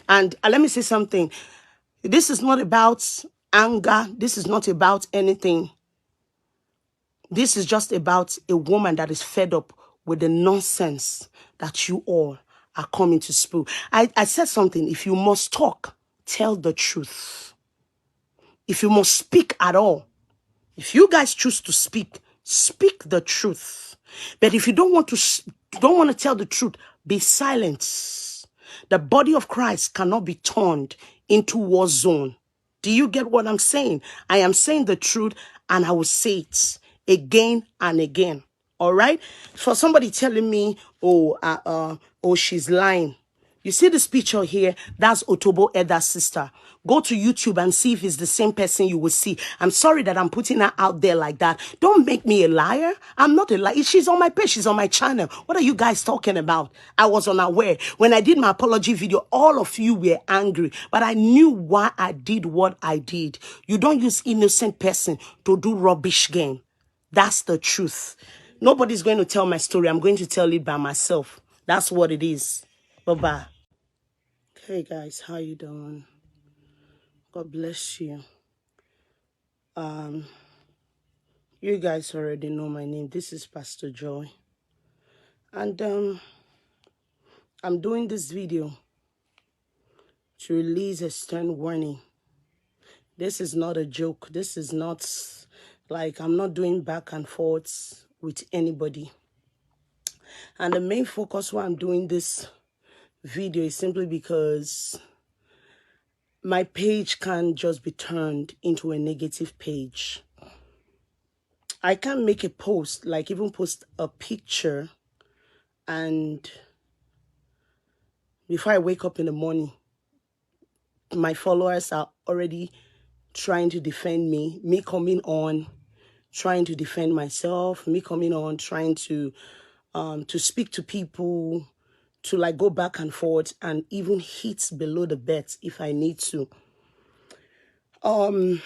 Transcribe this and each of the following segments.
And let me say something. This is not about anger. This is not about anything. This is just about a woman that is fed up with the nonsense that you all are coming to spew. I said something. If you must talk, tell the truth. If you must speak at all, if you guys choose to speak, speak the truth. But if you don't want to tell the truth, be silent. The body of Christ cannot be turned into war zone. Do you get what I'm saying? I am saying the truth, and I will say it again and again. All right? For somebody telling me, oh, she's lying. You see this picture here? That's Otobo Eda's sister. Go to YouTube and see if it's the same person you will see. I'm sorry that I'm putting her out there like that. Don't make me a liar. I'm not a liar. She's on my page. She's on my channel. What are you guys talking about? I was unaware. When I did my apology video, all of you were angry. But I knew why I did what I did. You don't use innocent person to do rubbish game. That's the truth. Nobody's going to tell my story. I'm going to tell it by myself. That's what it is. Bye-bye. Hey guys, how you doing? God bless you. You guys already know my name. This is Pastor Joy. And I'm doing this video to release a stern warning. This is not a joke. This is not like I'm not doing back and forths with anybody. And the main focus why I'm doing this video is simply because my page can't just be turned into a negative page. I can't make a post, like even post a picture, and before I wake up in the morning, my followers are already trying to defend me, me coming on, trying to defend myself, me coming on, trying to speak to people, to like go back and forth and even hit below the belt if I need to. I'm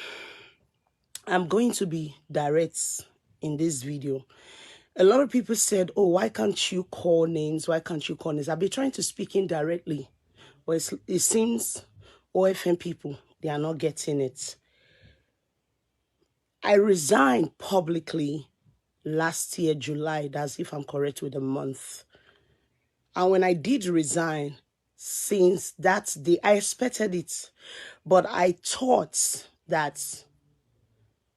going to be direct in this video. A lot of people said, oh, why can't you call names? Why can't you call names? I've been trying to speak indirectly, but it seems OFM people, they are not getting it. I resigned publicly last year, July. That's if I'm correct with the month. And when I did resign, since that day, I expected it. But I thought that,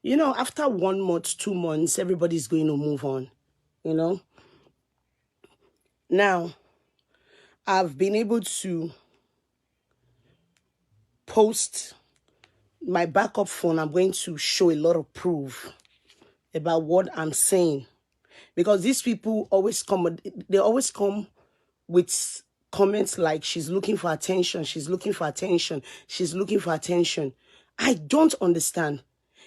you know, after 1 month, 2 months, everybody's going to move on, you know. Now, I've been able to post my backup phone. I'm going to show a lot of proof about what I'm saying. Because these people always come, they always come with comments like, she's looking for attention, she's looking for attention, she's looking for attention. I don't understand.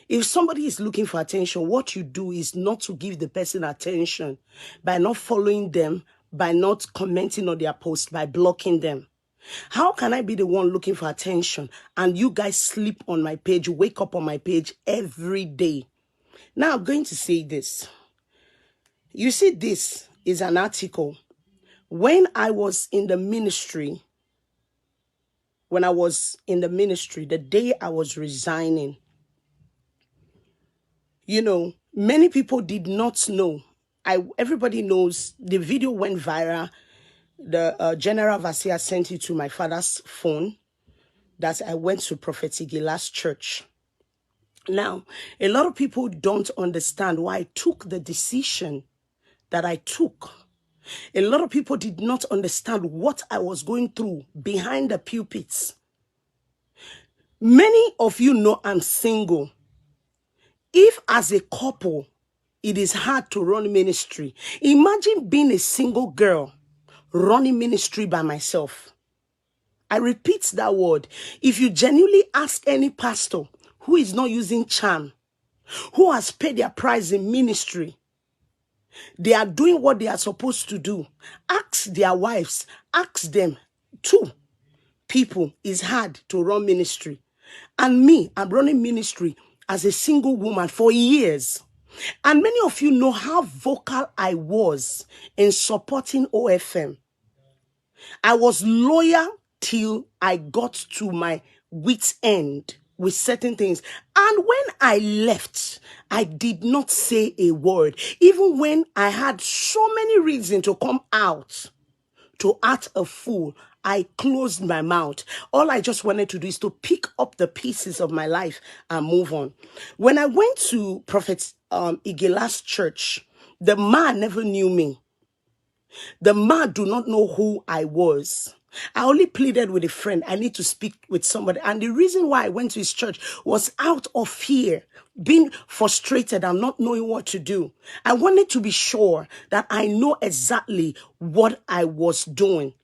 If somebody is looking for attention, what you do is not to give the person attention by not following them, by not commenting on their post, by blocking them. How can I be the one looking for attention and you guys sleep on my page, wake up on my page every day? Now I'm going to say this. You see, this is an article. When I was in the ministry, the day I was resigning, you know, many people did not know. Everybody knows the video went viral. The General Overseer sent it to my father's phone that I went to Prophet Igila's church. Now, a lot of people don't understand why I took the decision that I took. A lot of people did not understand what I was going through behind the pulpits. Many of you know I'm single. If as a couple, it is hard to run ministry, imagine being a single girl running ministry by myself. I repeat that word. If you genuinely ask any pastor who is not using charm, who has paid their price in ministry, they are doing what they are supposed to do. Ask their wives, ask them. 2 people is hard to run ministry. And me, I'm running ministry as a single woman for years. And many of you know how vocal I was in supporting OFM. I was loyal till I got to my wit's end with certain things. And when I left, I did not say a word. Even when I had so many reasons to come out to act a fool, I closed my mouth. All I just wanted to do is to pick up the pieces of my life and move on. When I went to Prophet Igela's church, the man never knew me. The man do not know who I was. I only pleaded with a friend. I need to speak with somebody. And the reason why I went to his church was out of fear, being frustrated and not knowing what to do. I wanted to be sure that I know exactly what I was doing.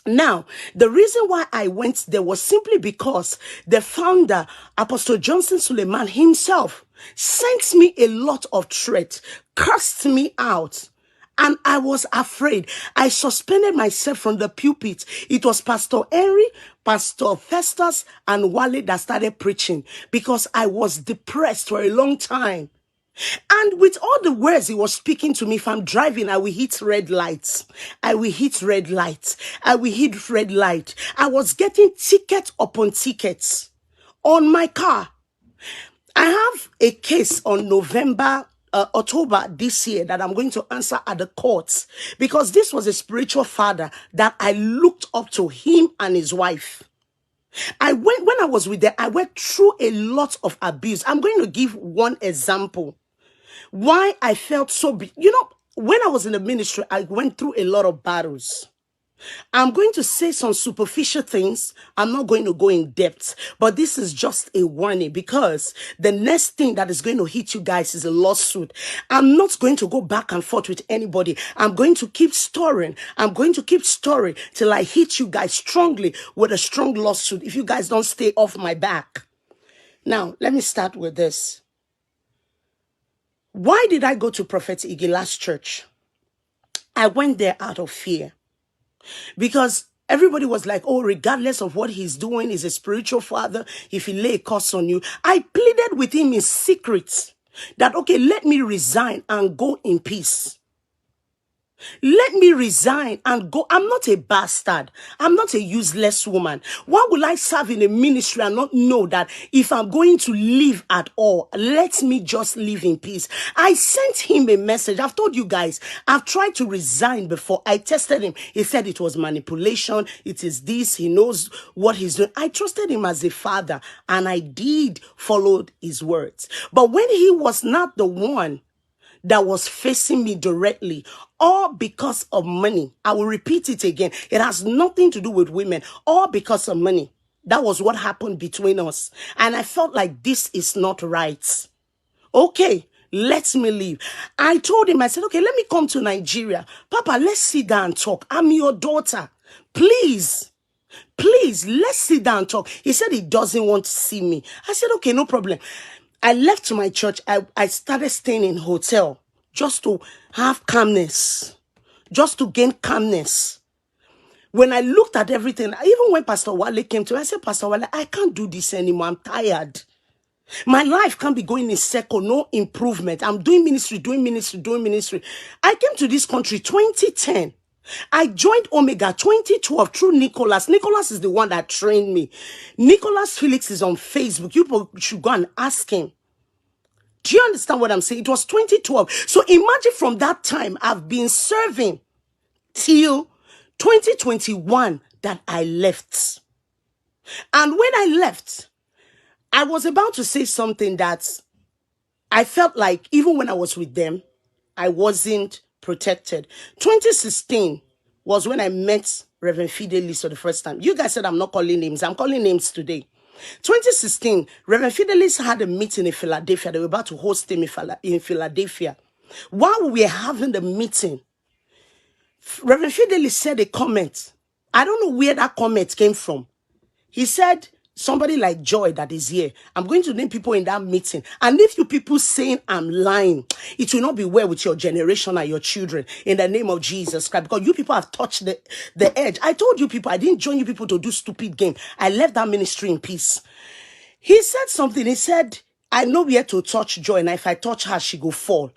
Now, the reason why I went there was simply because the founder, Apostle Johnson Suleman himself, sent me a lot of threats, cursed me out. And I was afraid. I suspended myself from the pulpit. It was Pastor Henry, Pastor Festus, and Wale that started preaching because I was depressed for a long time. And with all the words he was speaking to me, if I'm driving, I will hit red lights. I will hit red lights. I will hit red light. I was getting ticket upon tickets on my car. I have a case on October this year that I'm going to answer at the courts because this was a spiritual father that I looked up to, him and his wife. When I was with them, I went through a lot of abuse. I'm going to give one example. Why I felt so big. You know, when I was in the ministry, I went through a lot of battles. I'm going to say some superficial things. I'm not going to go in depth, but this is just a warning because the next thing that is going to hit you guys is a lawsuit. I'm not going to go back and forth with anybody. I'm going to keep stirring. I'm going to keep stirring till I hit you guys strongly with a strong lawsuit if you guys don't stay off my back. Now, let me start with this. Why did I go to Prophet Igela's church? I went there out of fear. Because everybody was like, oh, regardless of what he's doing, he's a spiritual father. If he lay a curse on you, I pleaded with him in secret that, okay, let me resign and go in peace. Let me resign and go. I'm not a bastard. I'm not a useless woman. Why will I serve in a ministry and not know that if I'm going to leave at all, let me just live in peace? I sent him a message. I've told you guys, I've tried to resign before. I tested him. He said it was manipulation. It is this. He knows what he's doing. I trusted him as a father and I did follow his words. But when he was not the one that was facing me directly, all because of money. I will repeat it again. It has nothing to do with women, all because of money. That was what happened between us. And I felt like this is not right. Okay, let me leave. I told him, I said, okay, let me come to Nigeria. Papa, let's sit down and talk. I'm your daughter. Please, let's sit down and talk. He said he doesn't want to see me. I said, okay, no problem. I left my church. I started staying in hotel just to have calmness, just to gain calmness. When I looked at everything, even when Pastor Wale came to me, I said, Pastor Wale, I can't do this anymore. I'm tired. My life can't be going in circle, no improvement. I'm doing ministry. I came to this country 2010. I joined Omega 2012 through Nicholas. Nicholas is the one that trained me. Nicholas Felix is on Facebook. You should go and ask him. Do you understand what I'm saying? It was 2012. So imagine from that time, I've been serving till 2021 that I left. And when I left, I was about to say something that I felt like even when I was with them, I wasn't protected. 2016 was when I met Reverend Fidelis for the first time. You guys said I'm not calling names. I'm calling names today. 2016, Reverend Fidelis had a meeting in Philadelphia. They were about to host him in Philadelphia. While we were having the meeting, Reverend Fidelis said a comment. I don't know where that comment came from. He said, somebody like Joy that is here, I'm going to name people in that meeting. And if you people saying I'm lying, it will not be well with your generation and your children in the name of Jesus Christ. Because you people have touched the edge. I told you people, I didn't join you people to do stupid game. I left that ministry in peace. He said something. He said, I know where to touch Joy, and if I touch her, she go fall.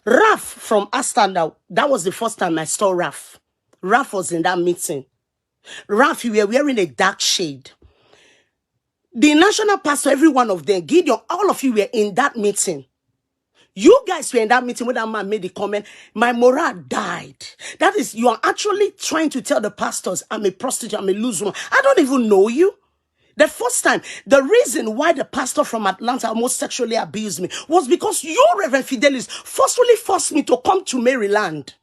Raf from Astana, that was the first time I saw Raf. Raf was in that meeting. Ralph, you were wearing a dark shade. The national pastor, every one of them, Gideon, all of you were in that meeting. You guys were in that meeting when that man made the comment, my morale died. That is, you are actually trying to tell the pastors, I'm a prostitute, I'm a loose woman. I don't even know you. The first time, the reason why the pastor from Atlanta almost sexually abused me was because you, Reverend Fidelis, forcefully forced me to come to Maryland.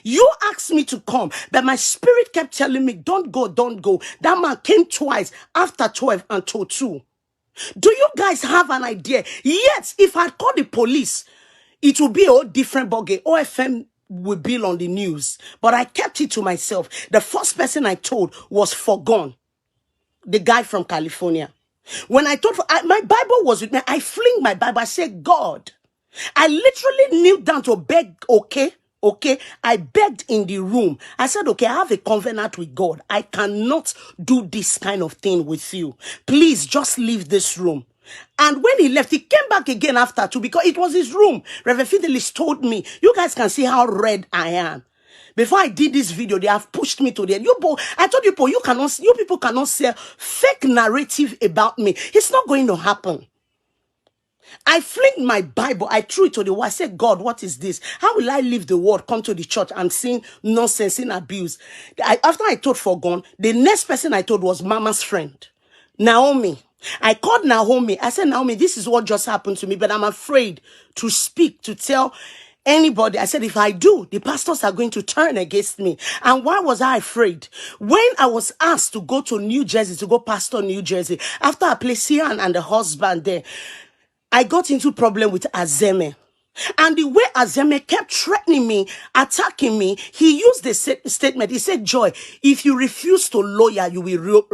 You asked me to come, but my spirit kept telling me, don't go, don't go. That man came twice after 12 until 2. Do you guys have an idea? Yes, if I called the police, it would be a whole different ballgame. OFM would be on the news. But I kept it to myself. The first person I told was Forgone, the guy from California. When I told, my Bible was with me. I fling my Bible. I said, God. I literally kneeled down to beg, okay? I begged in the room. I said, okay, I have a covenant with God. I cannot do this kind of thing with you. Please just leave this room. And when he left, he came back again after too, because it was his room. Reverend Fidelis told me, you guys can see how red I am. Before I did this video, they have pushed me to the end. I told you people cannot say fake narrative about me. It's not going to happen. I flinged my Bible. I threw it to the wall. I said, God, what is this? How will I leave the world, come to the church and seeing nonsense, seeing abuse? After I told Forgone, the next person I told was Mama's friend, Naomi. I called Naomi. I said, Naomi, this is what just happened to me, but I'm afraid to speak, to tell anybody. I said, if I do, the pastors are going to turn against me. And why was I afraid? When I was asked to go to New Jersey, to go pastor New Jersey, after I placed Sian and the husband there, I got into problem with Azeme. And the way Azeme kept threatening me, attacking me, he used the statement. He said, Joy, if you refuse to lawyer, you will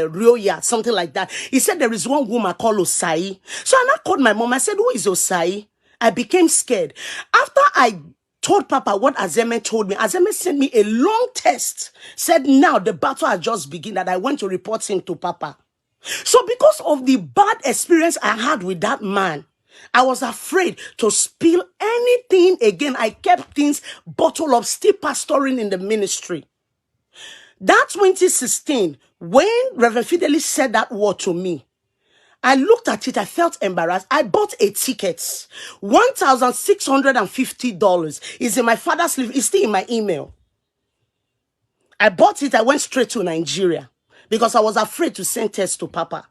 lawyer, something like that. He said, there is one woman called Osai. So I called my mom. I said, who is Osai? I became scared. After I told Papa what Azeme told me, Azeme sent me a long text. Said, now the battle has just begun, that I went to report him to Papa. So because of the bad experience I had with that man, I was afraid to spill anything again. I kept things bottled up, still pastoring in the ministry. That 2016, when Reverend Fidelis said that word to me, I looked at it, I felt embarrassed. I bought a ticket, $1,650. It's in my father's sleeve. It's still in my email. I bought it. I went straight to Nigeria because I was afraid to send text to Papa.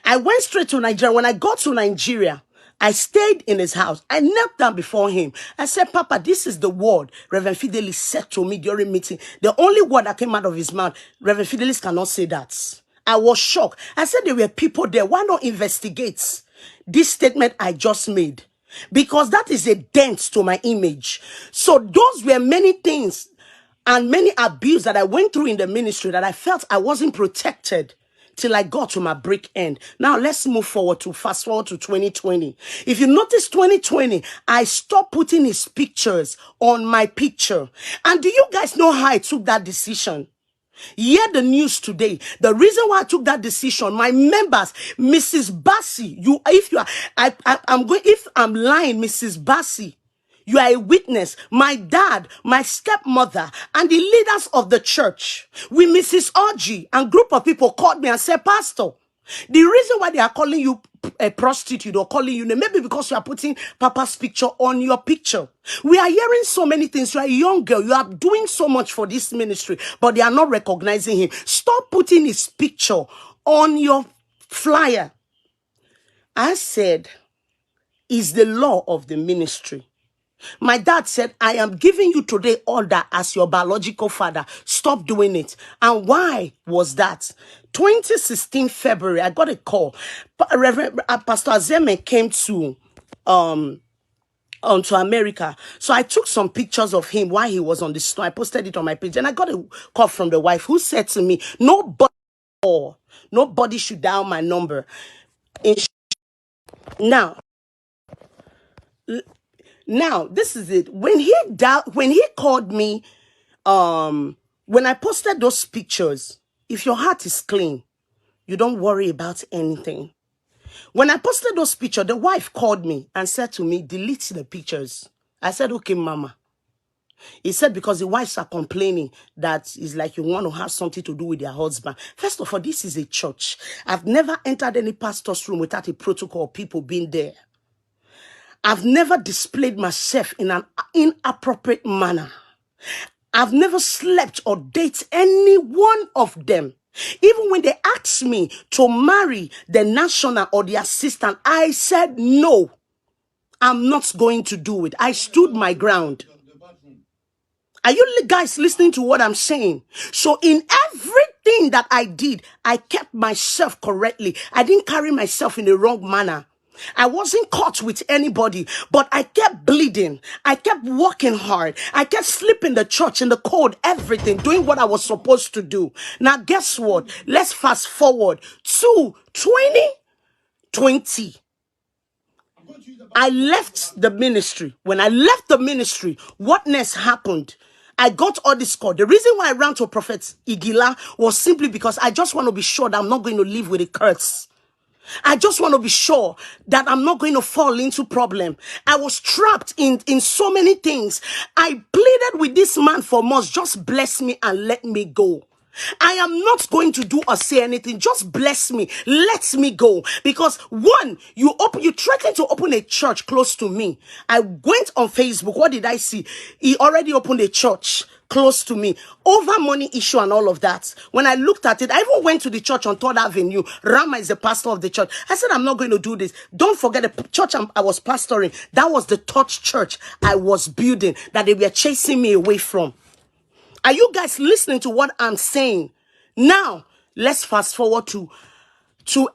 I went straight to Nigeria. When I got to Nigeria, I stayed in his house. I knelt down before him. I said, Papa, this is the word Reverend Fidelis said to me during meeting. The only word that came out of his mouth, Reverend Fidelis cannot say that. I was shocked. I said, there were people there. Why not investigate this statement I just made? Because that is a dent to my image. So those were many things and many abuse that I went through in the ministry that I felt I wasn't protected till I got to my break end. Now let's fast forward to 2020. If you notice 2020, I stopped putting his pictures on my picture. And do you guys know how I took that decision? Hear the news today. The reason why I took that decision, my members, Mrs. Bassi, if I'm lying, Mrs. Bassi, you are a witness. My dad, my stepmother, and the leaders of the church, with Mrs. Orji and group of people called me and said, Pastor, the reason why they are calling you a prostitute or calling you, maybe because you are putting Papa's picture on your picture. We are hearing so many things. You are a young girl. You are doing so much for this ministry, but they are not recognizing him. Stop putting his picture on your flyer. I said, it's the law of the ministry. My dad said, I am giving you today order as your biological father. Stop doing it. And why was that? 2016 February, I got a call. Pastor Azeme came to America. So I took some pictures of him while he was on the snow. I posted it on my page. And I got a call from the wife who said to me, nobody should dial my number. Now, this is it. When he called me, when I posted those pictures, if your heart is clean, you don't worry about anything. When I posted those pictures, the wife called me and said to me, delete the pictures. I said, okay, Mama. He said because the wives are complaining that it's like you want to have something to do with their husband. First of all, this is a church. I've never entered any pastor's room without a protocol of people being there. I've never displayed myself in an inappropriate manner. I've never slept or dated any one of them. Even when they asked me to marry the national or the assistant, I said no. I'm not going to do it. I stood my ground. Are you guys listening to what I'm saying? So in everything that I did, I kept myself correctly. I didn't carry myself in the wrong manner. I wasn't caught with anybody, but I kept bleeding. I kept working hard. I kept sleeping in the church, in the cold, everything, doing what I was supposed to do. Now, guess what? Let's fast forward to 2020. I left the ministry. When I left the ministry, what next happened? I got all this call. The reason why I ran to Prophet Igila was simply because I just want to be sure that I'm not going to live with a curse. I just want to be sure that I'm not going to fall into problem. I was trapped in so many things. I pleaded with this man for months. Just bless me and let me go. I am not going to do or say anything. Just bless me. Let me go. Because one, you threatened to open a church close to me. I went on Facebook. What did I see? He already opened a church close to me over money issue and all of that. When I looked at it, I even went to the church on 3rd Avenue. Rama is the pastor of the church. I said, I'm not going to do this. Don't forget the church I was pastoring. That was the touch church I was building that they were chasing me away from. Are you guys listening to what I'm saying? Now, let's fast forward to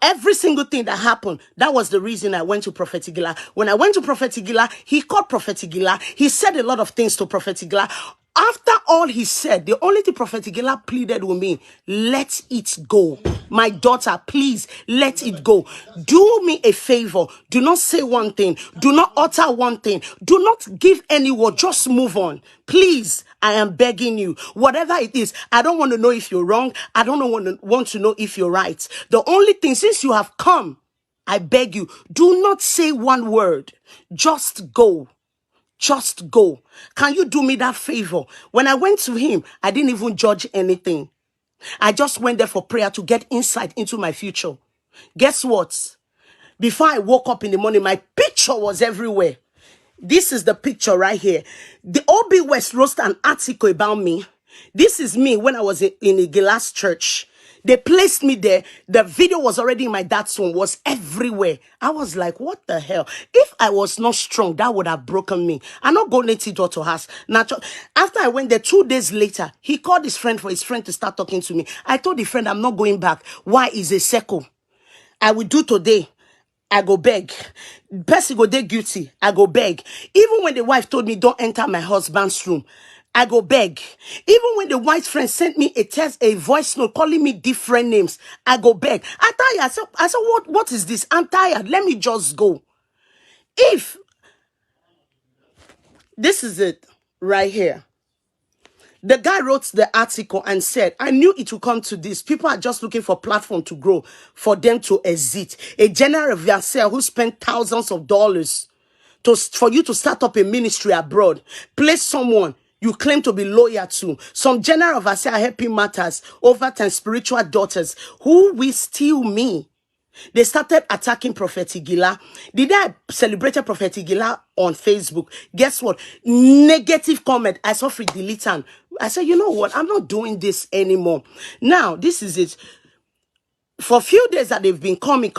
every single thing that happened. That was the reason I went to Prophet Igila. When I went to Prophet Igila, he called Prophet Igila. He said a lot of things to Prophet Igila. After all he said, the only thing Prophet Igila pleaded with me, let it go. My daughter, please, let it go. Do me a favor. Do not say one thing. Do not utter one thing. Do not give any word. Just move on. Please, I am begging you. Whatever it is, I don't want to know if you're wrong. I don't want to know if you're right. The only thing, since you have come, I beg you, do not say one word. Just go. Just go. Can you do me that favor? When I went to him, I didn't even judge anything. I just went there for prayer to get insight into my future. Guess what? Before I woke up in the morning, my picture was everywhere. This is the picture right here. The OB West wrote an article about me. This is me when I was in a glass church. They placed me there. The video was already in my dad's phone, was everywhere. I was like, what the hell? If I was not strong, that would have broken me. I'm not going to daughter house. After I went there, 2 days later, he called his friend for his friend to start talking to me. I told the friend, I'm not going back. Why is a circle? I will do today. I go beg. Person go dey guilty. I go beg. Even when the wife told me don't enter my husband's room, I go beg. Even when the white friend sent me a voice note calling me different names, I go beg. I'm tired. I said, what is this? I'm tired. Let me just go. If this is it right here. The guy wrote the article and said, I knew it would come to this. People are just looking for platform to grow, for them to exit. A general of yourself who spent thousands of dollars for you to start up a ministry abroad, place someone you claim to be loyal to. Some general of us are helping matters over 10 spiritual daughters who will steal me. They started attacking Prophet Igila. The day I celebrated Prophet Igila on Facebook, guess what? Negative comment. I saw free delete and I said, you know what? I'm not doing this anymore. Now, this is it. For a few days that they've been coming.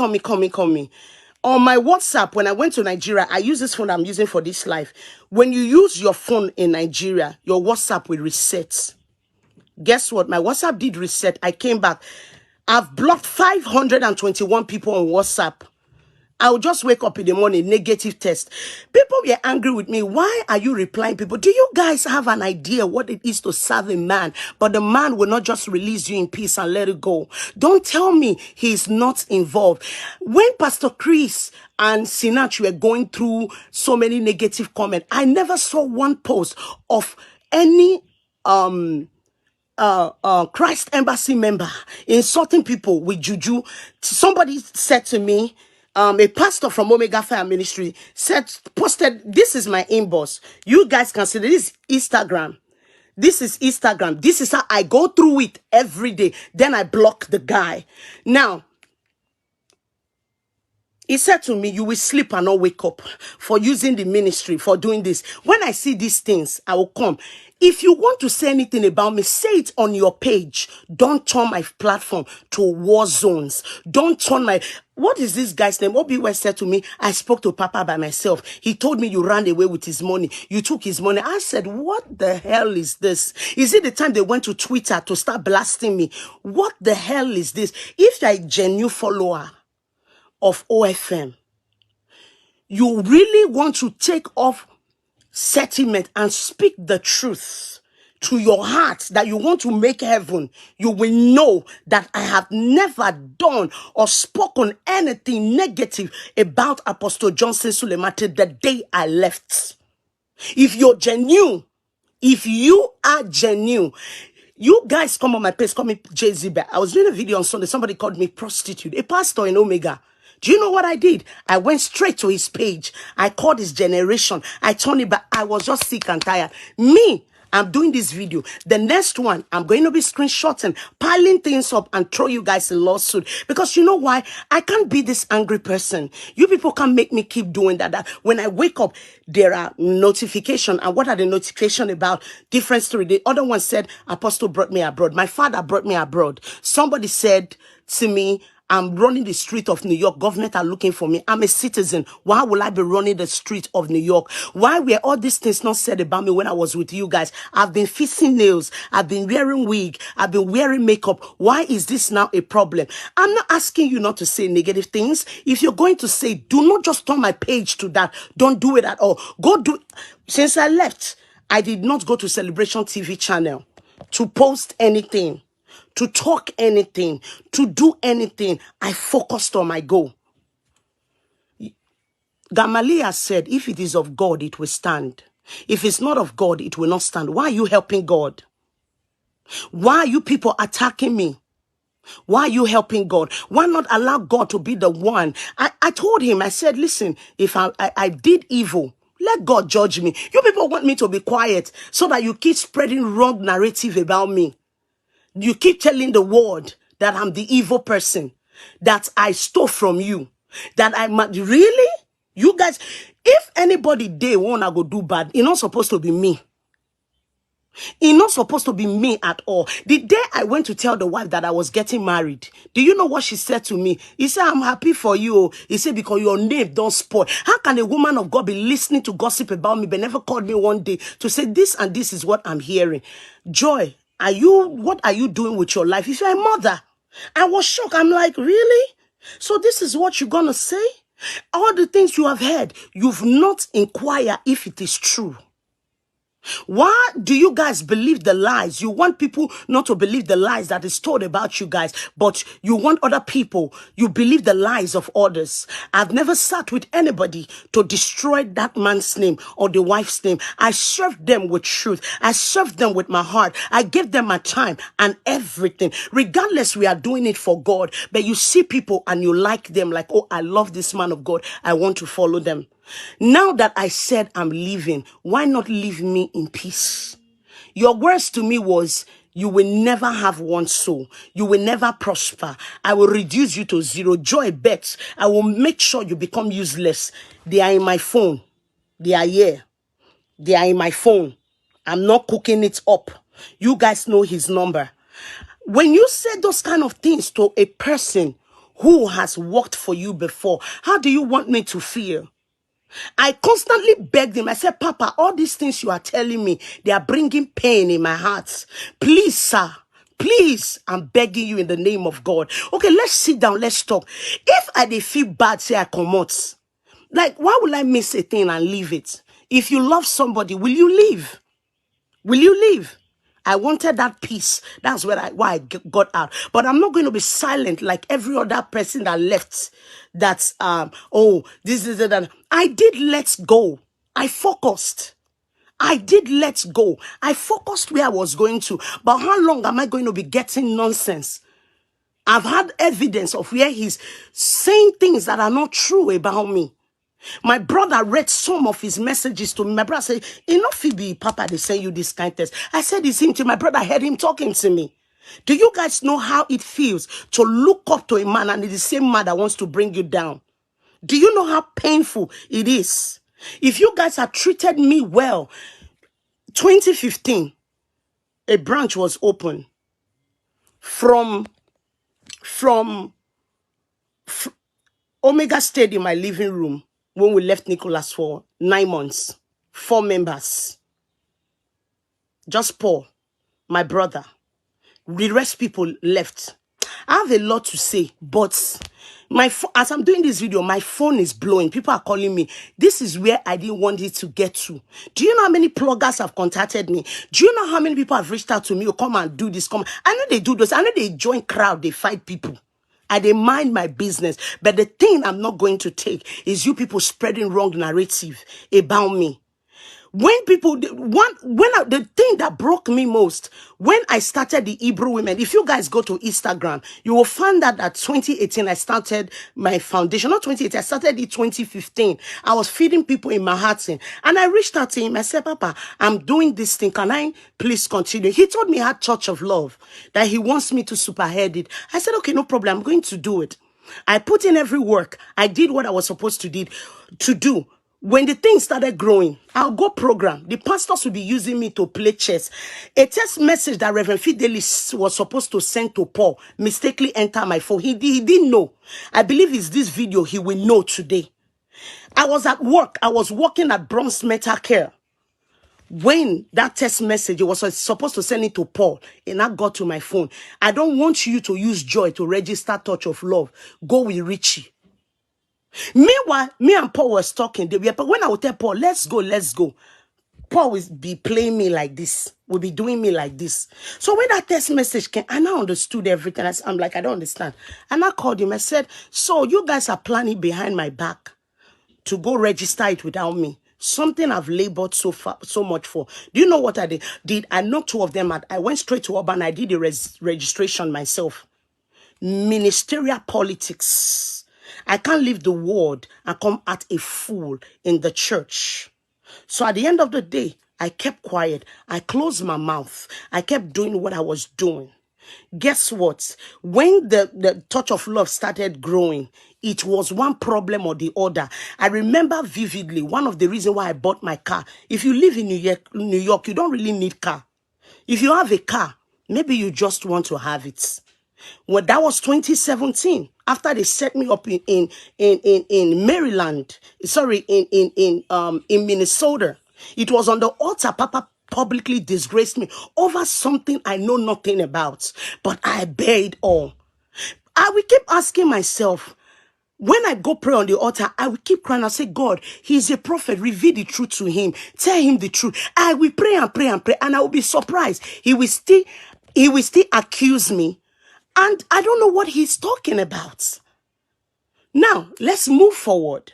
On my WhatsApp, when I went to Nigeria, I use this phone I'm using for this life. When you use your phone in Nigeria, your WhatsApp will reset. Guess what? My WhatsApp did reset. I came back. I've blocked 521 people on WhatsApp. I'll just wake up in the morning, negative text. People were angry with me. Why are you replying people? Do you guys have an idea what it is to serve a man? But the man will not just release you in peace and let it go. Don't tell me he's not involved. When Pastor Chris and Sinach were going through so many negative comments, I never saw one post of any Christ Embassy member insulting people with juju. Somebody said to me, a pastor from Omega Fire Ministry posted, this is my inbox. You guys can see this Instagram. This is Instagram. This is how I go through it every day. Then I block the guy. Now, he said to me, you will sleep and not wake up for using the ministry, for doing this. When I see these things, I will come. If you want to say anything about me, say it on your page. Don't turn my platform to war zones. Don't turn my... What is this guy's name? Obi West said to me, I spoke to Papa by myself. He told me you ran away with his money. You took his money. I said, what the hell is this? Is it the time they went to Twitter to start blasting me? What the hell is this? If you're a genuine follower of OFM, you really want to take off settlement and speak the truth to your heart that you want to make heaven, you will know that I have never done or spoken anything negative about Apostle Johnson Suleman till the day I left. If you're genuine, if you are genuine, you guys come on my page, call me Jay-Z. I was doing a video on Sunday. Somebody called me prostitute, a pastor in Omega. Do you know what I did? I went straight to his page. I called his generation. I turned it back. I was just sick and tired. Me, I'm doing this video. The next one, I'm going to be screenshotting, piling things up and throw you guys a lawsuit. Because you know why? I can't be this angry person. You people can't make me keep doing that. When I wake up, there are notifications. And what are the notifications about? Different story. The other one said, Apostle brought me abroad. My father brought me abroad. Somebody said to me, I'm running the street of New York. Government are looking for me. I'm a citizen. Why will I be running the street of New York? Why were all these things not said about me when I was with you guys? I've been fixing nails. I've been wearing wig. I've been wearing makeup. Why is this now a problem? I'm not asking you not to say negative things. If you're going to say, do not just turn my page to that. Don't do it at all. Go do it. Since I left, I did not go to Celebration TV channel to post anything, to talk anything, to do anything. I focused on my goal. Gamaliel said, if it is of God, it will stand. If it's not of God, it will not stand. Why are you helping God? Why are you people attacking me? Why are you helping God? Why not allow God to be the one? I told him, I said, listen, if I did evil, let God judge me. You people want me to be quiet so that you keep spreading wrong narrative about me. You keep telling the world that I'm the evil person, that I stole from you, that I'm really? You guys, if anybody day wanna go do bad, it's not supposed to be me. It's not supposed to be me at all. The day I went to tell the wife that I was getting married, do you know what she said to me? He said, I'm happy for you. He said, because your name don't spoil. How can a woman of God be listening to gossip about me but never called me one day to say this and this is what I'm hearing? Joy, what are you doing with your life? If you're a mother, I was shocked. I'm like, really? So this is what you're going to say? All the things you have heard, you've not inquired if it is true. Why do you guys believe the lies? You want people not to believe the lies that is told about you guys, but you want other people, you believe the lies of others. I've never sat with anybody to destroy that man's name or the wife's name. I served them with truth. I served them with my heart. I gave them my time and everything. Regardless, we are doing it for God. But you see people and you like them like, oh, I love this man of God. I want to follow them. Now that I said I'm leaving, why not leave me in peace? Your words to me was, you will never have one soul. You will never prosper. I will reduce you to zero. Joy bets. I will make sure you become useless. They are in my phone. They are here. They are in my phone. I'm not cooking it up. You guys know his number. When you say those kind of things to a person who has worked for you before, how do you want me to feel? I constantly begged him. I said, Papa, all these things you are telling me, they are bringing pain in my heart. Please, sir, please, I'm begging you in the name of God. Okay, let's sit down. Let's talk. If I dey feel bad, say I come out. Like, why will I miss a thing and leave it? If you love somebody, will you leave? Will you leave? I wanted that peace. That's why I got out. But I'm not going to be silent like every other person that left. That's, oh, this is that. I did let go. I focused. I did let go. I focused where I was going to. But how long am I going to be getting nonsense? I've had evidence of where he's saying things that are not true about me. My brother read some of his messages to me. My brother said, enough be Papa, they send you this kindness. I said it's him to my brother. I heard him talking to me. Do you guys know how it feels to look up to a man and it's the same man that wants to bring you down? Do you know how painful it is? If you guys had treated me well, 2015, a branch was open from Omega stayed in my living room when we left Nicholas for 9 months. 4 members. Just Paul, my brother. The rest people left. I have a lot to say, but as I'm doing this video, my phone is blowing. People are calling me. This is where I didn't want it to get to. Do you know how many bloggers have contacted me? Do you know how many people have reached out to me? Oh, come and do this. Come. I know they do this. I know they join crowd. They fight people. I dey mind my business. But the thing I'm not going to take is you people spreading wrong narrative about me. When people, the thing that broke me most, when I started the Hebrew Women, if you guys go to Instagram, you will find out that 2018, I started my foundation. Not 2018, I started it 2015. I was feeding people in Manhattan. And I reached out to him. I said, Papa, I'm doing this thing. Can I please continue? He told me he had Church of Love, that he wants me to superhead it. I said, okay, no problem. I'm going to do it. I put in every work. I did what I was supposed to do. When the thing started growing, I'll go program. The pastors will be using me to play chess. A text message that Reverend Fidelis was supposed to send to Paul mistakenly entered my phone. He didn't know. I believe it's this video he will know today. I was at work. I was working at Bronx Metal Care. When that text message, it was supposed to send it to Paul, and I got to my phone. I don't want you to use Joy to register Touch of Love. Go with Richie. Meanwhile, me and Paul was talking. But when I would tell Paul, let's go, Paul will be playing me like this. Will be doing me like this. So when that text message came, I now understood everything. I'm like, I don't understand. And I called him. I said, so you guys are planning behind my back to go register it without me. Something I've labored so much for. Do you know what I did? I knocked 2 of them out. I went straight to Urban. I did the registration myself. Ministerial politics. I can't leave the word and come at a fool in the church. So at the end of the day, I kept quiet. I closed my mouth. I kept doing what I was doing. Guess what? When the Touch of Love started growing, it was one problem or the other. I remember vividly one of the reasons why I bought my car. If you live in New York, you don't really need car. If you have a car, maybe you just want to have it. Well, that was 2017. After they set me up in Maryland, sorry, in Minnesota. It was on the altar. Papa publicly disgraced me over something I know nothing about. But I bear it all. I will keep asking myself, when I go pray on the altar, I will keep crying. I say, God, he's a prophet. Reveal the truth to him. Tell him the truth. I will pray and pray and pray. And I will be surprised. He will still accuse me. And I don't know what he's talking about. Now, let's move forward.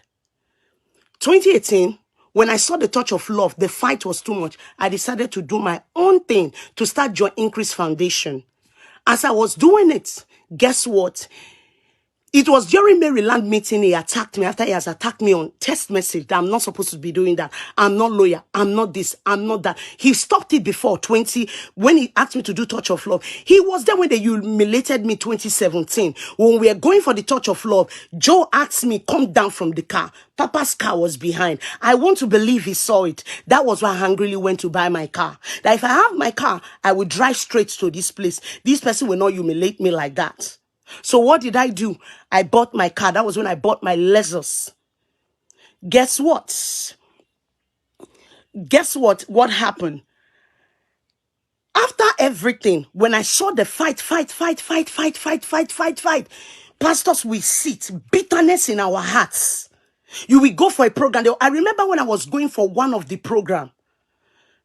2018, when I saw the Touch of Love, the fight was too much. I decided to do my own thing to start Joy Increase Foundation. As I was doing it, guess what? It was during Maryland meeting he attacked me after he has attacked me on text message that I'm not supposed to be doing that. I'm not lawyer. I'm not this. I'm not that. He stopped it before 20 when he asked me to do Touch of Love. He was there when they humiliated me 2017. When we were going for the Touch of Love, Joe asked me, come down from the car. Papa's car was behind. I want to believe he saw it. That was why I hungrily went to buy my car. That if I have my car, I will drive straight to this place. This person will not humiliate me like that. So what did I do? I bought my car. That was when I bought my Lexus. Guess what? Guess what? What happened? After everything, when I saw the fight, pastors will sit, bitterness in our hearts. You will go for a program. I remember when I was going for one of the program,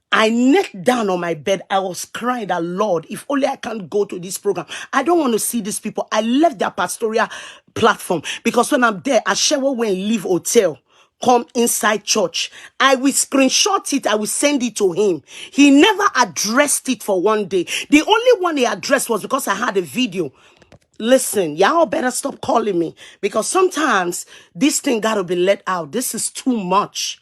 I knelt down on my bed. I was crying that, Lord, if only I can't go to this program. I don't want to see these people. I left their pastoral platform because when I'm there, I share when leave hotel, come inside church. I will screenshot it. I will send it to him. He never addressed it for one day. The only one he addressed was because I had a video. Listen, y'all better stop calling me, because sometimes this thing gotta be let out. This is too much.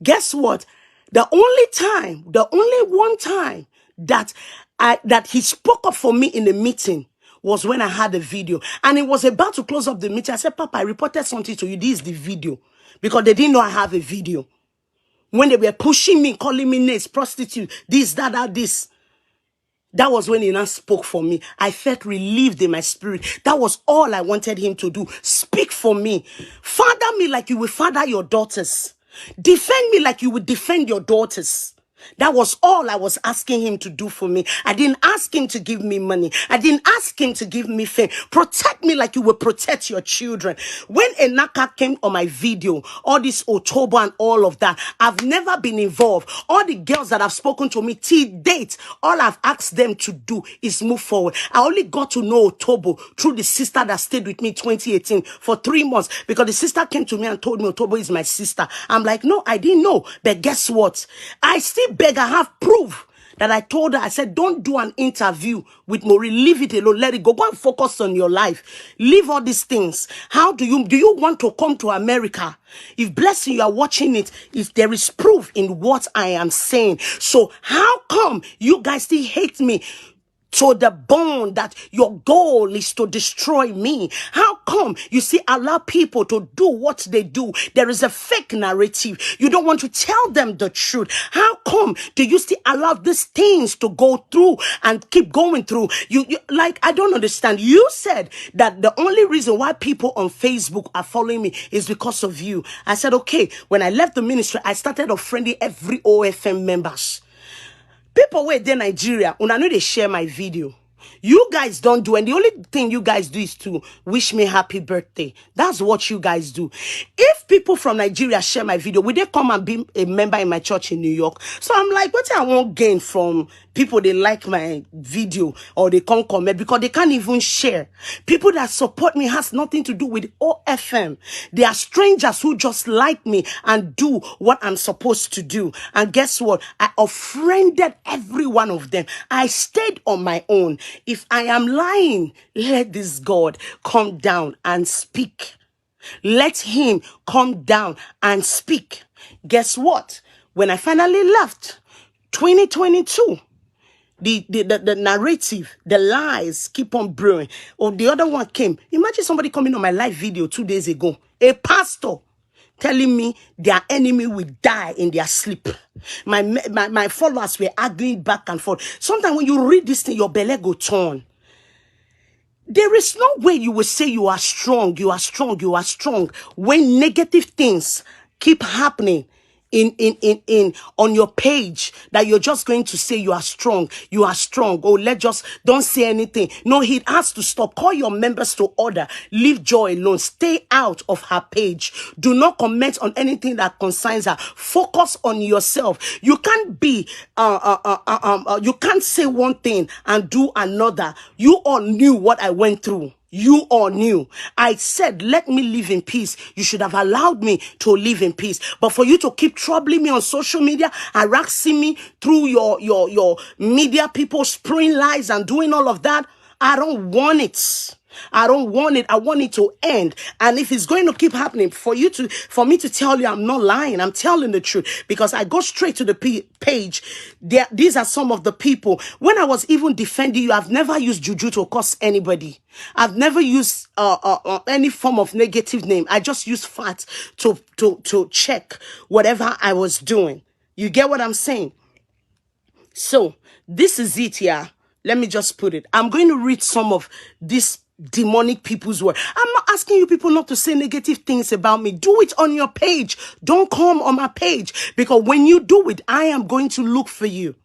Guess what? The only one time that he spoke up for me in the meeting was when I had the video. And it was about to close up the meeting. I said, Papa, I reported something to you. This is the video. Because they didn't know I have a video. When they were pushing me, calling me names, prostitute, this, that, this. That was when he now spoke for me. I felt relieved in my spirit. That was all I wanted him to do. Speak for me. Father me like you will father your daughters. Defend me like you would defend your daughters. That was all I was asking him to do for me. I didn't ask him to give me money. I didn't ask him to give me fame. Protect me like you would protect your children. When Enaka came on my video, all this October and all of that, I've never been involved. All the girls that have spoken to me till date, all I've asked them to do is move forward. I only got to know October through the sister that stayed with me 2018 for 3 months, because the sister came to me and told me October is my sister. I'm like, no, I didn't know. But guess what? I still beg, I have proof that I told her. I said, don't do an interview with Maureen. Leave it alone. Let it go. Go and focus on your life. Leave all these things. Do you want to come to America? If blessing, you are watching it, if there is proof in what I am saying. So how come you guys still hate me to the bone, that your goal is to destroy me? How come you see allow people to do what they do? There is a fake narrative. You don't want to tell them the truth. How come do you still allow these things to go through and keep going through? You like, I don't understand. You said that the only reason why people on Facebook are following me is because of you. I said, okay, when I left the ministry, I started unfriending every OFM members. People where they Nigeria, when I know they share my video. You guys don't do, and the only thing you guys do is to wish me happy birthday. That's what you guys do. If people from Nigeria share my video, will they come and be a member in my church in New York? So I'm like, what I won't gain from people they like my video or they can't comment, because they can't even share. People that support me has nothing to do with OFM. They are strangers who just like me and do what I'm supposed to do. And guess what? I offended every one of them. I stayed on my own. If I am lying, let this God come down and speak. Let him come down and speak. Guess what? When I finally left, 2022, the narrative, the lies keep on brewing. Or the other one came. Imagine somebody coming on my live video 2 days ago. A pastor telling me their enemy will die in their sleep. My followers were arguing back and forth. Sometimes when you read this thing, your belly go turn. There is no way you will say you are strong, you are strong, you are strong, when negative things keep happening on your page, that you're just going to say you are strong, you are strong. Oh, don't say anything. No, he has to stop. Call your members to order. Leave Joy alone. Stay out of her page. Do not comment on anything that concerns her. Focus on yourself. You can't be you can't say one thing and do another. You all knew what I went through. You all knew. I said, let me live in peace. You should have allowed me to live in peace. But for you to keep troubling me on social media, harassing me through your media people, spraying lies and doing all of that, I don't want it. I don't want it. I want it to end. And if it's going to keep happening, for me to tell you I'm not lying, I'm telling the truth, because I go straight to the page. These are some of the people. When I was even defending you, I've never used juju to curse anybody. I've never used any form of negative name. I just use facts to check whatever I was doing. You get what I'm saying? So this is it here. Let me just put it. I'm going to read some of this demonic people's word. I'm not asking you people not to say negative things about me. Do it on your page. Don't come on my page, because when you do it, I am going to look for you.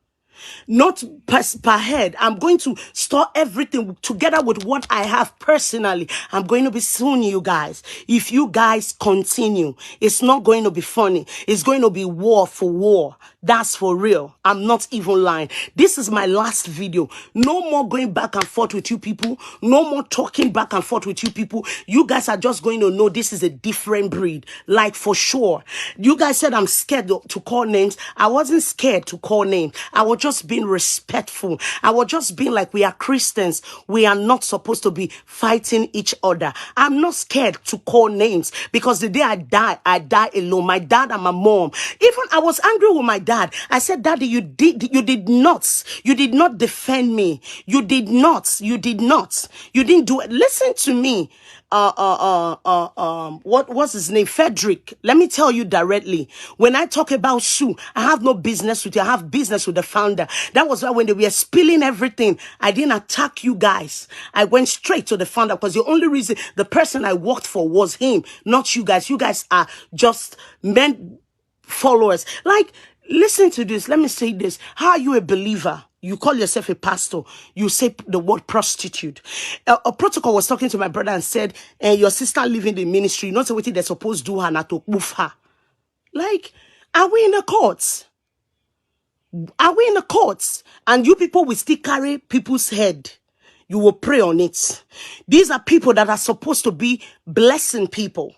Not per head. I'm going to store everything together with what I have personally. I'm going to be suing you guys. If you guys continue, it's not going to be funny. It's going to be war for war. That's for real. I'm not even lying. This is my last video. No more going back and forth with you people. No more talking back and forth with you people. You guys are just going to know this is a different breed. Like, for sure. You guys said I'm scared to call names. I wasn't scared to call names. I was just just being respectful. I was just being like, we are Christians. We are not supposed to be fighting each other. I'm not scared to call names because the day I die alone. My dad and my mom. Even I was angry with my dad. I said, Daddy, you did not defend me. You didn't do it. Listen to me. What was his name? Frederick. Let me tell you directly. When I talk about Sue, I have no business with you. I have business with the founder. That was why when they were spilling everything, I didn't attack you guys. I went straight to the founder because the only reason the person I worked for was him, not you guys. You guys are just men followers. Like, listen to this. Let me say this. How are you a believer? You call yourself a pastor. You say the word prostitute. A protocol was talking to my brother and said, your sister living the ministry, not what they're supposed to do her, not to move her. Like, are we in the courts? Are we in the courts? And you people will still carry people's head. You will pray on it. These are people that are supposed to be blessing people.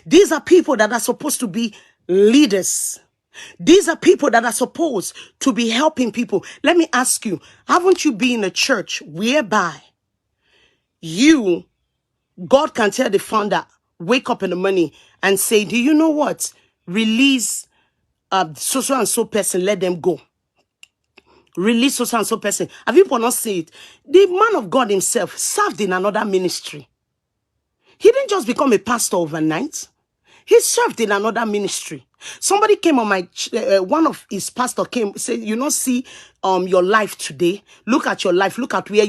These are people that are supposed to be leaders. These are people that are supposed to be helping people. Let me ask you, haven't you been in a church whereby God can tell the founder, wake up in the morning and say, do you know what? Release so and so person, let them go. Release so and so person. Have you not seen it? The man of God himself served in another ministry. He didn't just become a pastor overnight. He served in another ministry. Somebody came on my, one of his pastor came, said, see your life today. Look at your life. Look at where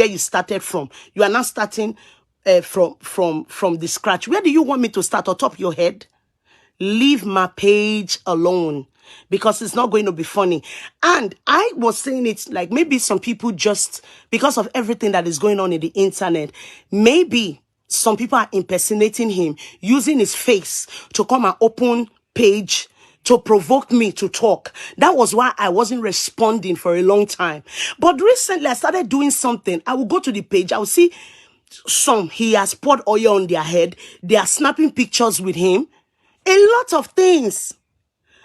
you started from. You are now starting from the scratch. Where do you want me to start? On top of your head? Leave my page alone because it's not going to be funny. And I was saying it like maybe some people just, because of everything that is going on in the internet, maybe some people are impersonating him, using his face to come and open page to provoke me to talk. That was why I wasn't responding for a long time. But recently I started doing something. I will go to the page. I will see he has poured oil on their head. They are snapping pictures with him. A lot of things.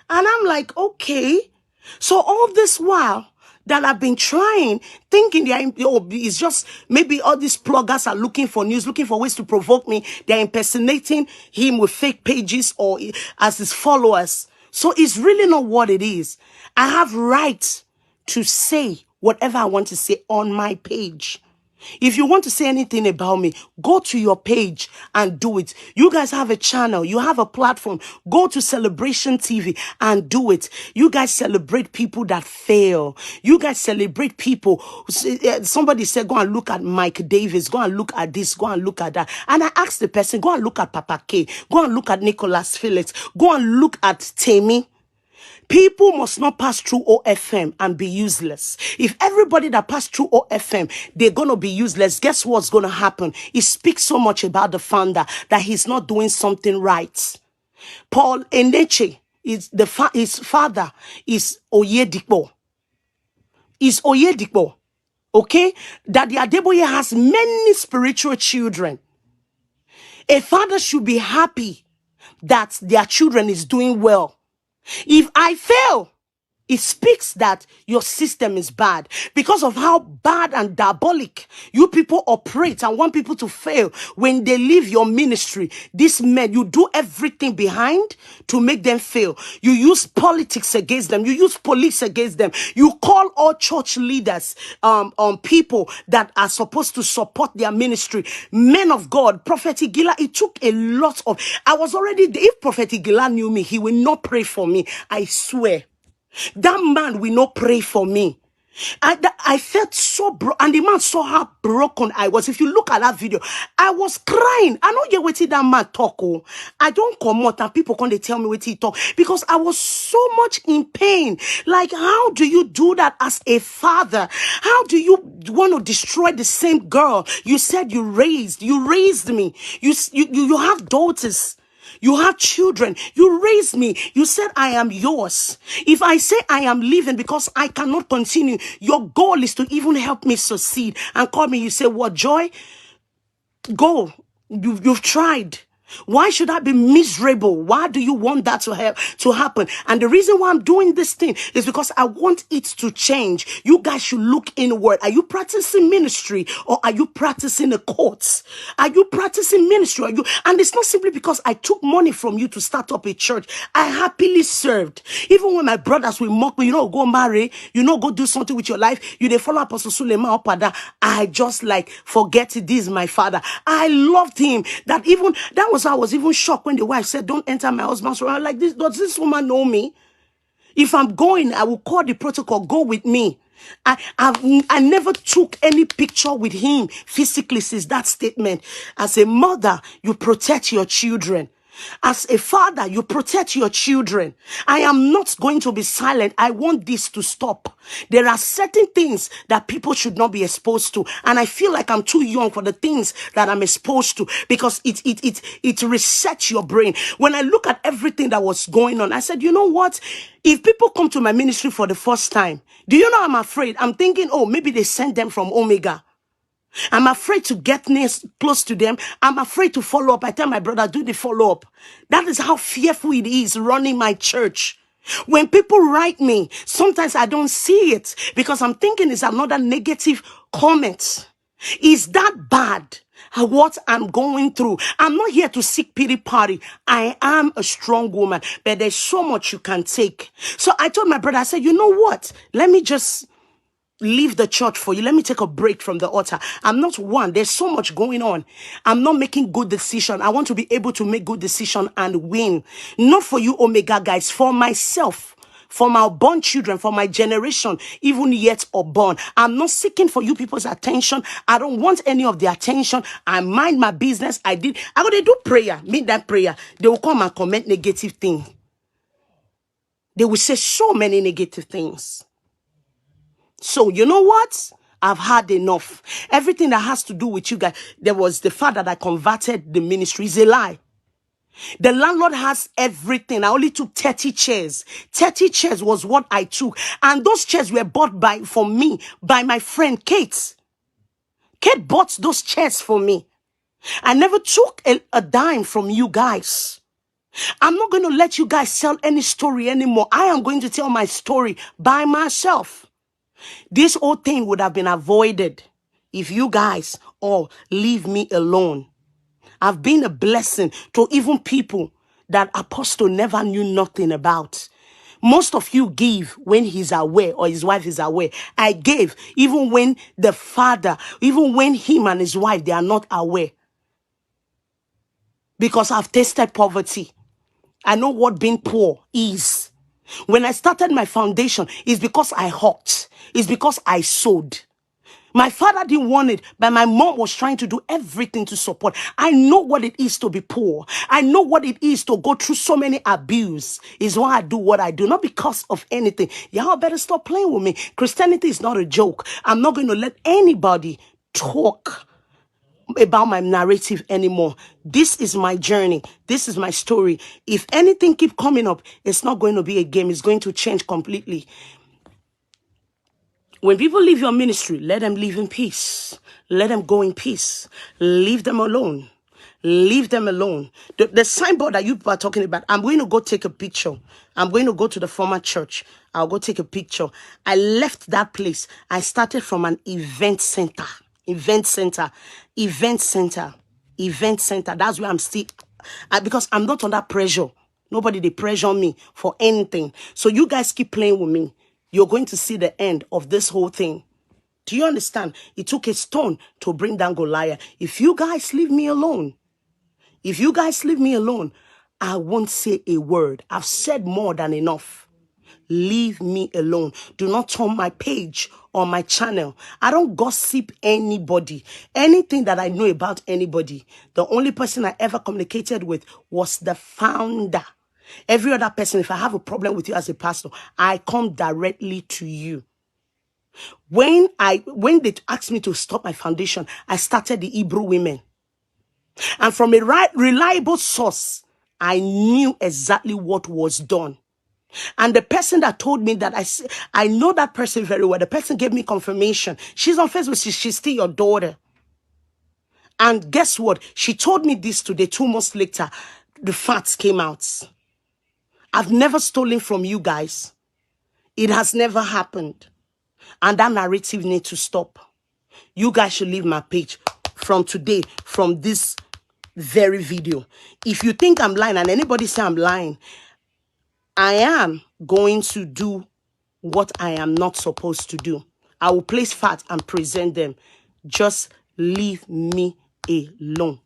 And I'm like, okay. So all this while that I've been trying, thinking it's just maybe all these bloggers are looking for news, looking for ways to provoke me. They're impersonating him with fake pages or as his followers. So it's really not what it is. I have right to say whatever I want to say on my page. If you want to say anything about me, go to your page and do it. You guys have a channel. You have a platform. Go to Celebration TV and do it. You guys celebrate people that fail. You guys celebrate people. Somebody said, go and look at Mike Davis. Go and look at this. Go and look at that. And I asked the person, go and look at Papa K. Go and look at Nicholas Felix. Go and look at Temi. People must not pass through OFM and be useless. If everybody that passed through OFM, they're going to be useless, guess what's going to happen? It speaks so much about the founder that he's not doing something right. Paul Eneche, his father is Oyedipo. Okay? Daddy Adeboye has many spiritual children. A father should be happy that their children is doing well. If I fail, it speaks that your system is bad because of how bad and diabolic you people operate and want people to fail. When they leave your ministry, these men, you do everything behind to make them fail. You use politics against them. You use police against them. You call all church leaders, people that are supposed to support their ministry. Men of God, Prophet Igila, it took a lot of, if Prophet Igila knew me, he will not pray for me. I swear. That man will not pray for me. I felt so broken, and the man saw how broken I was. If you look at that video, I was crying. I know you waiting that man talk. Oh, I don't come out and people come they tell me what he talk because I was so much in pain. Like, how do you do that as a father? How do you want to destroy the same girl you said you raised? You raised me. You have daughters. You have children. You raised me. You said I am yours. If I say I am leaving because I cannot continue, your goal is to even help me succeed and call me. You say, what, Joy? Go. You've tried. Why should I be miserable? Why do you want that to happen? And the reason why I'm doing this thing is because I want it to change. You guys should look inward. Are you practicing ministry or are you practicing the courts? Are you practicing ministry? And it's not simply because I took money from you to start up a church. I happily served. Even when my brothers will mock me, go marry, go do something with your life. They follow Pastor Suleman OFM. I just forget it. This is my father. I loved him. That was I was even shocked when the wife said, don't enter my husband's room. I'm like, does this woman know me? If I'm going, I will call the protocol, go with me. I never took any picture with him physically since that statement. As a mother, you protect your children. As a father, you protect your children. I am not going to be silent. I want this to stop. There are certain things that people should not be exposed to. And I feel like I'm too young for the things that I'm exposed to because it resets your brain. When I look at everything that was going on, I said, you know what? If people come to my ministry for the first time, do you know I'm afraid? I'm thinking, oh, maybe they sent them from Omega. I'm afraid to get close to them. I'm afraid to follow up. I tell my brother, do the follow up. That is how fearful it is running my church. When people write me, sometimes I don't see it because I'm thinking it's another negative comment. Is that bad? What I'm going through. I'm not here to seek pity party. I am a strong woman, but there's so much you can take. So I told my brother, I said, you know what? Let me just leave the church for you. Let me take a break from the altar. I'm not one. There's so much going on. I'm not making good decision. I want to be able to make good decision and win. Not for you, Omega guys, for myself, for my born children, for my generation, even yet unborn. I'm not seeking for you people's attention. I don't want any of the attention. I mind my business. I go to do prayer, midnight prayer. They will come and comment negative things. They will say so many negative things. So, you know what? I've had enough. Everything that has to do with you guys, there was the father that converted the ministry is a lie. The landlord has everything. I only took 30 chairs. 30 chairs was what I took. And those chairs were bought for me by my friend Kate. Kate bought those chairs for me. I never took a dime from you guys. I'm not going to let you guys sell any story anymore. I am going to tell my story by myself. This whole thing would have been avoided if you guys all leave me alone. I've been a blessing to even people that Apostle never knew nothing about. Most of you give when he's aware or his wife is aware. I gave even when the father, even when him and his wife, they are not aware. Because I've tasted poverty. I know what being poor is. When I started my foundation, it's because I hawked. It's because I sowed. My father didn't want it, but my mom was trying to do everything to support. I know what it is to be poor. I know what it is to go through so many abuse. Is why I do what I do, not because of anything. Y'all better stop playing with me. Christianity is not a joke. I'm not going to let anybody talk about my narrative anymore. This is my journey. This is my story. If anything keep coming up, it's not going to be a game. It's going to change completely. When people leave your ministry, let them live in peace. Let them go in peace. Leave them alone. Leave them alone. The signboard that you are talking about, I'm going to go take a picture. I'm going to go to the former church. I'll go take a picture. I left that place. I started from an event center. That's where I'm still, because I'm not under pressure. Nobody, they pressure me for anything. So you guys keep playing with me. You're going to see the end of this whole thing. Do you understand? It took a stone to bring down Goliath. If you guys leave me alone, I won't say a word. I've said more than enough. Leave me alone. Do not turn my page or my channel. I don't gossip anybody. Anything that I know about anybody, the only person I ever communicated with was the founder. Every other person, if I have a problem with you as a pastor, I come directly to you. When they asked me to stop my foundation, I started the Hebrew women. And from a reliable source, I knew exactly what was done. And the person that told me that, I know that person very well. The person gave me confirmation. She's on Facebook. She's still your daughter. And guess what? She told me this today. 2 months later, the facts came out. I've never stolen from you guys. It has never happened. And that narrative needs to stop. You guys should leave my page from today, from this very video. If you think I'm lying and anybody say I'm lying, I am going to do what I am not supposed to do. I will place facts and present them. Just leave me alone.